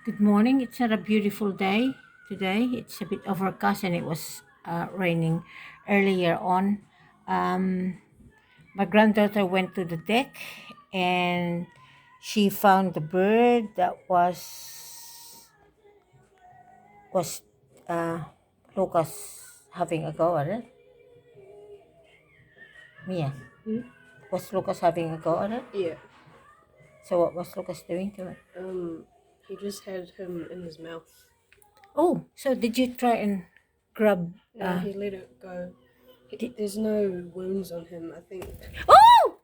Good morning. It's not a beautiful day today. It's a bit overcast and it was raining earlier on. Um, my granddaughter went to the deck and she found the bird that was uh, Lucas having a go at it. Mia, was Lucas having a go at it? Yeah. So what was Lucas doing to it? He just had him in his mouth. Oh, so did you try and grab? No, he let it go. There's no wounds on him, I think. Oh!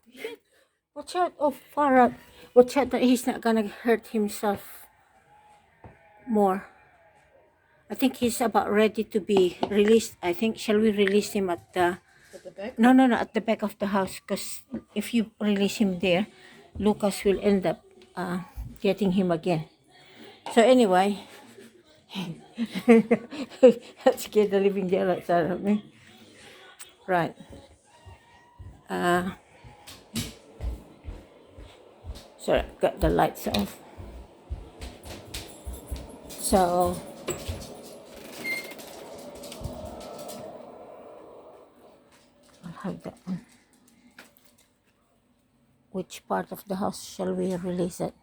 Watch out! Oh, far out! Watch out that he's not gonna hurt himself more. I think he's about ready to be released. I think shall we release him at the? At the back? No, at the back of the house. Because if you release him there, Lucas will end up getting him again. So anyway, that scared the living daylights out of me. Right. Sorry, got the lights off. So I'll have that one. Which part of the house shall we release it?